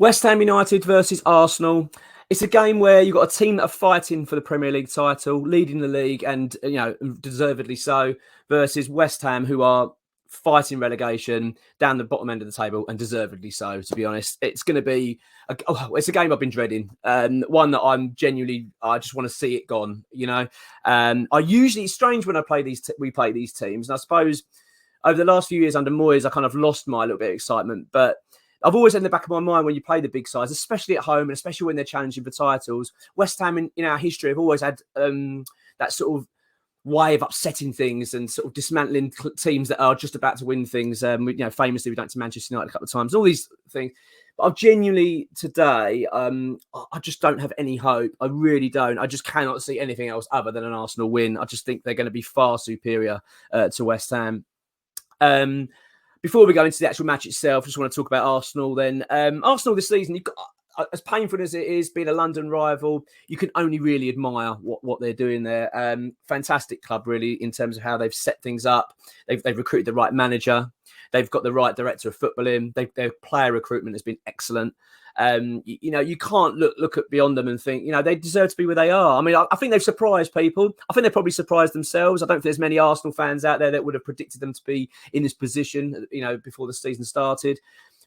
West Ham United versus Arsenal. It's a game where you've got a team that are fighting for the Premier League title, leading the league, and deservedly so, versus West Ham, who are fighting relegation down the bottom end of the table, and deservedly so. To be honest, it's going to be it's a game I've been dreading, one that I just want to see it gone. It's strange when I play we play these teams, and I suppose over the last few years under Moyes, I kind of lost my little bit of excitement, but I've always had in the back of my mind when you play the big sides, especially at home and especially when they're challenging for titles. West Ham in our history have always had that sort of way of upsetting things and sort of dismantling teams that are just about to win things. Famously, we've done it to Manchester United a couple of times, all these things. But I've genuinely today, I just don't have any hope. I really don't. I just cannot see anything else other than an Arsenal win. I just think they're going to be far superior to West Ham. Before we go into the actual match itself, I just want to talk about Arsenal then. Arsenal this season, you've got, as painful as it is, being a London rival, you can only really admire what they're doing there. Fantastic club, really, in terms of how they've set things up. They've recruited the right manager. They've got the right director of football in. Their player recruitment has been excellent. You can't look at beyond them and think, they deserve to be where they are. I mean, I think they've surprised people. I think they've probably surprised themselves. I don't think there's many Arsenal fans out there that would have predicted them to be in this position, before the season started.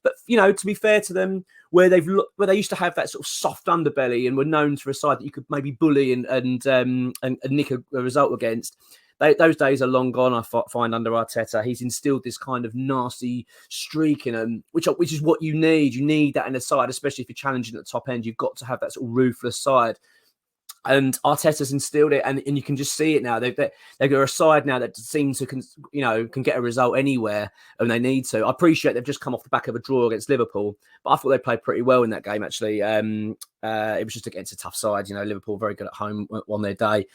But, to be fair to them, where they used to have that sort of soft underbelly and were known for a side that you could maybe bully and nick a result against, those days are long gone, I find, under Arteta. He's instilled this kind of nasty streak in them, which is what you need. You need that in a side, especially if you're challenging at the top end. You've got to have that sort of ruthless side. And Arteta's instilled it, and you can just see it now. They've got a side now that seems to can get a result anywhere when they need to. I appreciate they've just come off the back of a draw against Liverpool, but I thought they played pretty well in that game, actually. It was just against a tough side. Liverpool very good at home on their day.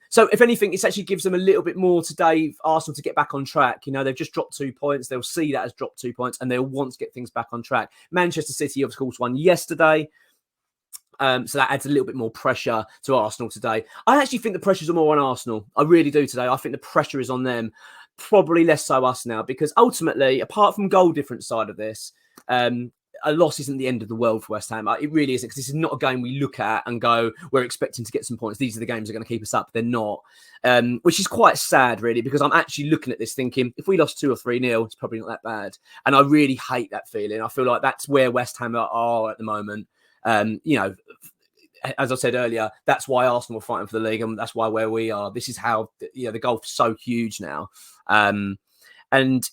So if anything, it actually gives them a little bit more today, Arsenal, to get back on track. They've just dropped 2 points. They'll see that as dropped 2 points, and they'll want to get things back on track. Manchester City, of course, won yesterday. So that adds a little bit more pressure to Arsenal today. I actually think the pressures are more on Arsenal. I really do today. I think the pressure is on them. Probably less so us now, because ultimately, apart from goal difference side of this, a loss isn't the end of the world for West Ham. It really isn't, because this is not a game we look at and go, we're expecting to get some points. These are the games that are going to keep us up. They're not, which is quite sad, really, because I'm actually looking at this thinking, if we lost 2 or 3-0, it's probably not that bad. And I really hate that feeling. I feel like that's where West Ham are at the moment. As I said earlier, that's why Arsenal are fighting for the league, and that's why where we are. This is how the gulf's so huge now, and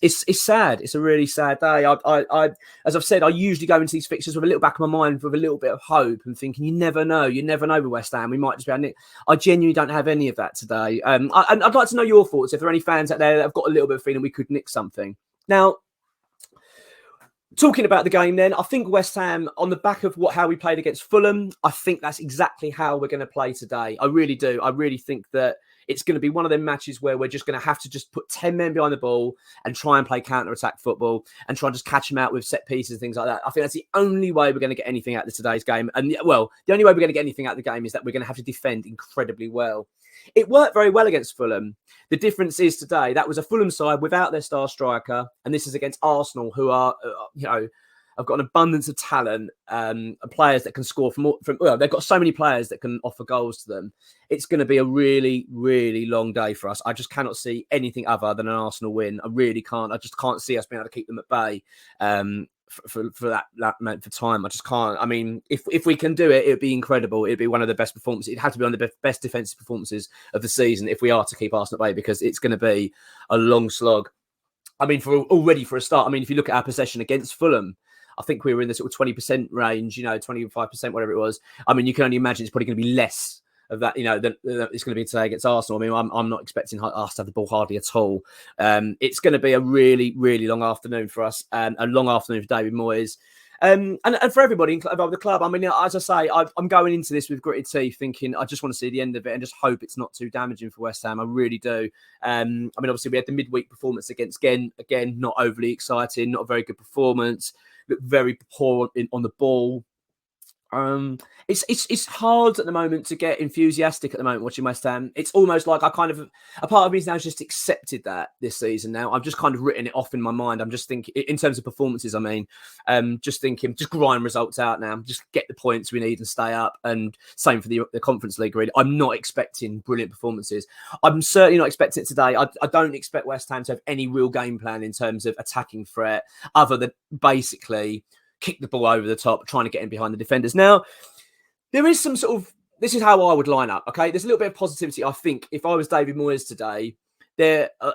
it's sad. It's a really sad day. I as I've said, I usually go into these fixtures with a little back of my mind with a little bit of hope and thinking, you never know with West Ham. We might just be able to nick. I genuinely don't have any of that today. I'd like to know your thoughts. If there are any fans out there that have got a little bit of feeling we could nick something now. Talking about the game then, I think West Ham, on the back of how we played against Fulham, I think that's exactly how we're going to play today. I really do. I really think that it's going to be one of them matches where we're just going to have to just put 10 men behind the ball and try and play counter-attack football and try and just catch them out with set pieces and things like that. I think that's the only way we're going to get anything out of today's game. And, the only way we're going to get anything out of the game is that we're going to have to defend incredibly well. It worked very well against Fulham. The difference is today, that was a Fulham side without their star striker, and this is against Arsenal, who are, have got an abundance of talent, and players that can score from. They've got so many players that can offer goals to them. It's going to be a really, really long day for us. I just cannot see anything other than an Arsenal win. I really can't. I just can't see us being able to keep them at bay. For that amount of time. I just can't. I mean, if we can do it, it'd be incredible. It'd be one of the best performances. It'd have to be one of the best defensive performances of the season if we are to keep Arsenal at bay, because it's going to be a long slog. I mean, for a start, I mean, if you look at our possession against Fulham, I think we were in the sort of 20% range, 25%, whatever it was. I mean, you can only imagine it's probably going to be less of that, than it's going to be today against Arsenal. I mean, I'm not expecting us to have the ball hardly at all. It's going to be a really, really long afternoon for us, a long afternoon for David Moyes. And for everybody above the club. I mean, as I say, I'm going into this with gritted teeth, thinking I just want to see the end of it and just hope it's not too damaging for West Ham. I really do. I mean, obviously, we had the midweek performance against Ghent. Again, not overly exciting, not a very good performance. Looked very poor on the ball. It's hard at the moment to get enthusiastic at the moment watching West Ham. It's almost like a part of me has now just accepted that this season. Now I've just kind of written it off in my mind. I'm just thinking in terms of performances. I mean, just thinking, just grind results out now. Just get the points we need and stay up. And same for the Conference League. Really, I'm not expecting brilliant performances. I'm certainly not expecting it today. I don't expect West Ham to have any real game plan in terms of attacking threat, other than basically kick the ball over the top, trying to get in behind the defenders. Now, there is some this is how I would line up, okay? There's a little bit of positivity, I think, if I was David Moyes today.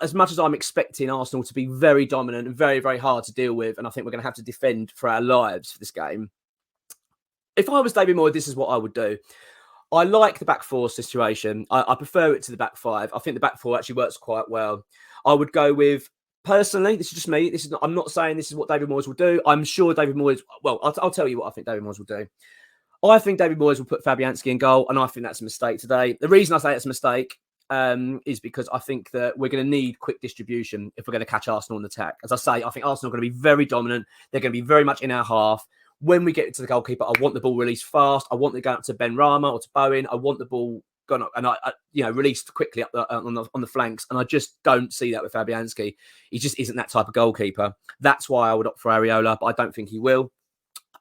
As much as I'm expecting Arsenal to be very dominant and very, very hard to deal with, and I think we're going to have to defend for our lives for this game. If I was David Moyes, this is what I would do. I like the back four situation. I prefer it to the back five. I think the back four actually works quite well. I would go with, personally, this is just me. I'm not saying this is what David Moyes will do. I'm sure David Moyes. Well, I'll tell you what I think David Moyes will do. I think David Moyes will put Fabianski in goal, and I think that's a mistake today. The reason I say it's a mistake is because I think that we're going to need quick distribution if we're going to catch Arsenal on the attack. As I say, I think Arsenal are going to be very dominant. They're going to be very much in our half. When we get to the goalkeeper, I want the ball released fast. I want it going up to Ben Rama or to Bowen. I want the ball gone up and released quickly up on the flanks. And I just don't see that with Fabianski. He just isn't that type of goalkeeper. That's why I would opt for Areola, but I don't think he will.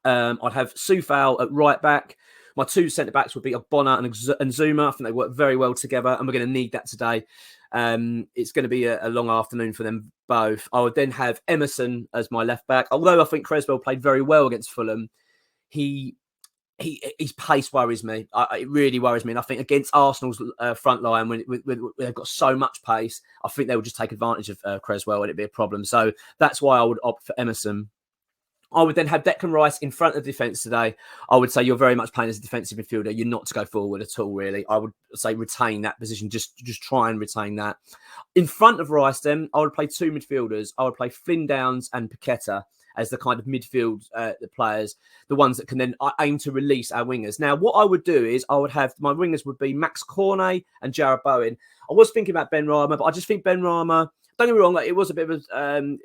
I'd have Soufal at right back. My two centre-backs would be Ogbonna and Zuma. I think they work very well together, and we're going to need that today. It's going to be a long afternoon for them both. I would then have Emerson as my left-back. Although I think Creswell played very well against Fulham, his pace worries me. It really worries me. And I think against Arsenal's front line, when they've got so much pace, I think they will just take advantage of Creswell and it'd be a problem. So that's why I would opt for Emerson. I would then have Declan Rice in front of the defence today. I would say you're very much playing as a defensive midfielder. You're not to go forward at all, really. I would say retain that position. Just try and retain that. In front of Rice, then, I would play two midfielders. I would play Flynn Downs and Paqueta as the kind of midfield the players, the ones that can then aim to release our wingers. Now, what I would do is I would have my wingers would be Max Cornet and Jarrod Bowen. I was thinking about Ben Rama, but I just think Ben Rama, don't get me wrong, it was a bit of a...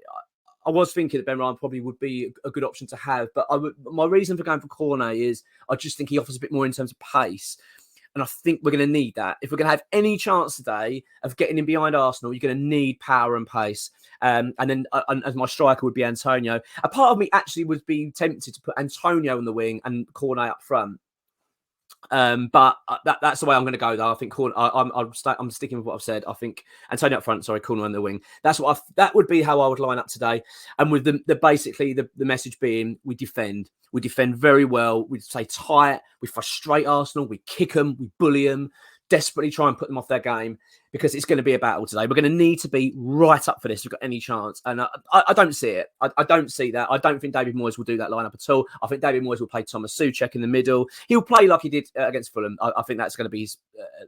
I was thinking that Ben Ryan probably would be a good option to have, but my reason for going for Cornet is I just think he offers a bit more in terms of pace, and I think we're going to need that. If we're going to have any chance today of getting in behind Arsenal, you're going to need power and pace. And then as my striker would be Antonio. A part of me actually would be tempted to put Antonio on the wing and Cornet up front. But that's the way I'm going to go, though. I think I'm sticking with what I've said. I think Antonio up front, Corner on the wing. That would be how I would line up today. And with the message being, we defend very well. We stay tight. We frustrate Arsenal. We kick them. We bully them. Desperately try and put them off their game, because it's going to be a battle today. We're going to need to be right up for this if we've got any chance. And I don't see it. I don't see that. I don't think David Moyes will do that lineup at all. I think David Moyes will play Thomas Souček in the middle. He'll play like he did against Fulham. I think that's going to be his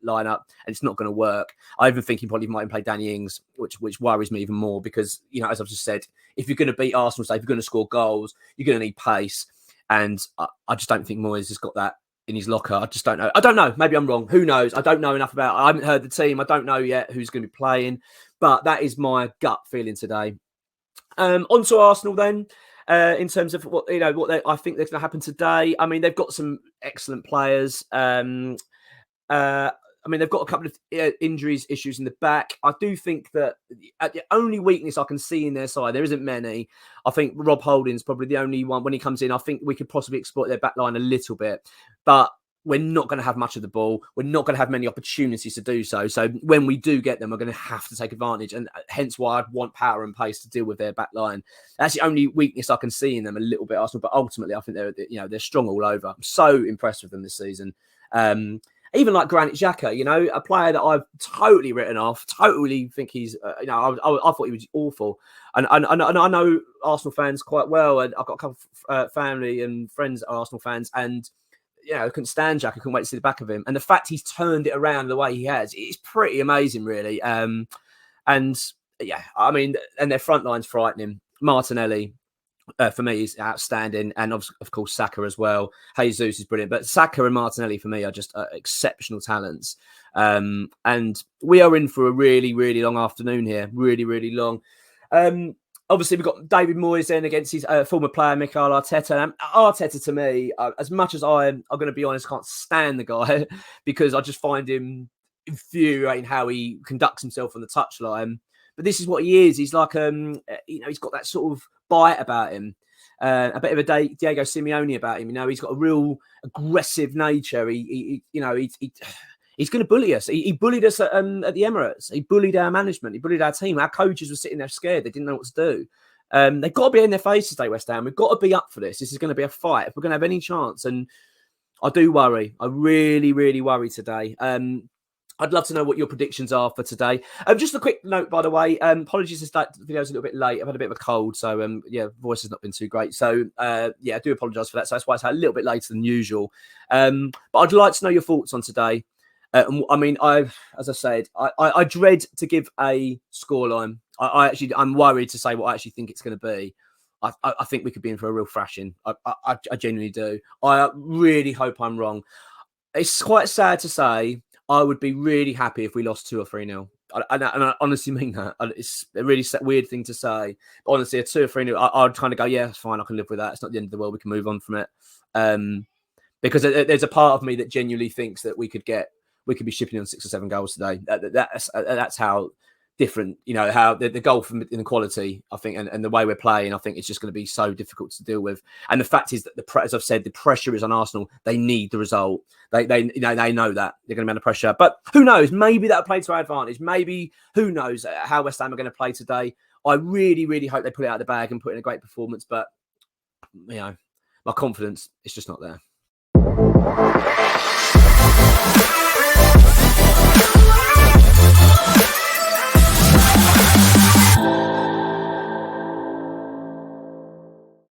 lineup, and it's not going to work. I even think he probably might even play Danny Ings, which worries me even more, because, as I've just said, if you're going to beat Arsenal today, if you're going to score goals, you're going to need pace. And I just don't think Moyes has got that in his locker. I just don't know. I don't know. Maybe I'm wrong. Who knows? I don't know enough about it. I haven't heard the team. I don't know yet who's going to be playing. But that is my gut feeling today. On to Arsenal then. In terms of what I think that's going to happen today. I mean, they've got some excellent players. They've got a couple of injuries, issues in the back. I do think that the only weakness I can see in their side, there isn't many. I think Rob Holding's probably the only one. When he comes in, I think we could possibly exploit their back line a little bit. But we're not going to have much of the ball. We're not going to have many opportunities to do so. So when we do get them, we're going to have to take advantage. And hence why I'd want power and pace to deal with their back line. That's the only weakness I can see in them a little bit, Arsenal. But ultimately, I think they're strong all over. I'm so impressed with them this season. Even like Granit Xhaka, a player that I've totally written off, totally think he's, I thought he was awful. And I know Arsenal fans quite well. And I've got a couple of family and friends that are Arsenal fans. And, I couldn't stand Xhaka. I couldn't wait to see the back of him. And the fact he's turned it around the way he has, it's pretty amazing, really. And their front line's frightening. Martinelli, for me, is outstanding, and of course Saka as well. Jesus is brilliant, but Saka and Martinelli for me are just exceptional talents. And we are in for a really, really long afternoon here, really, really long. Obviously, we've got David Moyes then against his former player, Mikel Arteta. And Arteta, to me, as much as I'm going to be honest, can't stand the guy because I just find him infuriating how he conducts himself on the touchline. But this is what he is. He's like, he's got that sort of bite about him. A bit of a Diego Simeone about him. He's got a real aggressive nature. He's going to bully us. He bullied us at the Emirates. He bullied our management. He bullied our team. Our coaches were sitting there scared. They didn't know what to do. They've got to be in their faces today, West Ham. We've got to be up for this. This is going to be a fight. If we're going to have any chance. And I do worry. I really, really worry today. I'd love to know what your predictions are for today. Just a quick note, by the way. Apologies if that video's a little bit late. I've had a bit of a cold, so voice has not been too great. So I do apologise for that. So that's why it's a little bit later than usual. But I'd like to know your thoughts on today. As I said, I dread to give a scoreline. I'm worried to say what I actually think it's going to be. I think we could be in for a real thrashing. I genuinely do. I really hope I'm wrong. It's quite sad to say. I would be really happy if we lost 2 or 3-0. And I honestly mean that. It's a really weird thing to say. But honestly, a 2 or 3-0, I'd kind of go, yeah, it's fine. I can live with that. It's not the end of the world. We can move on from it. Because there's a part of me that genuinely thinks that we could be shipping on 6 or 7 goals today. That's how different, how the golf inequality, I think, and the way we're playing, I think it's just going to be so difficult to deal with. And the fact is that as I've said, the pressure is on Arsenal. They need the result. They know that they're going to be under pressure. But who knows? Maybe that'll play to our advantage. Maybe who knows how West Ham are going to play today. I really, really hope they put it out of the bag and put in a great performance. But my confidence is just not there.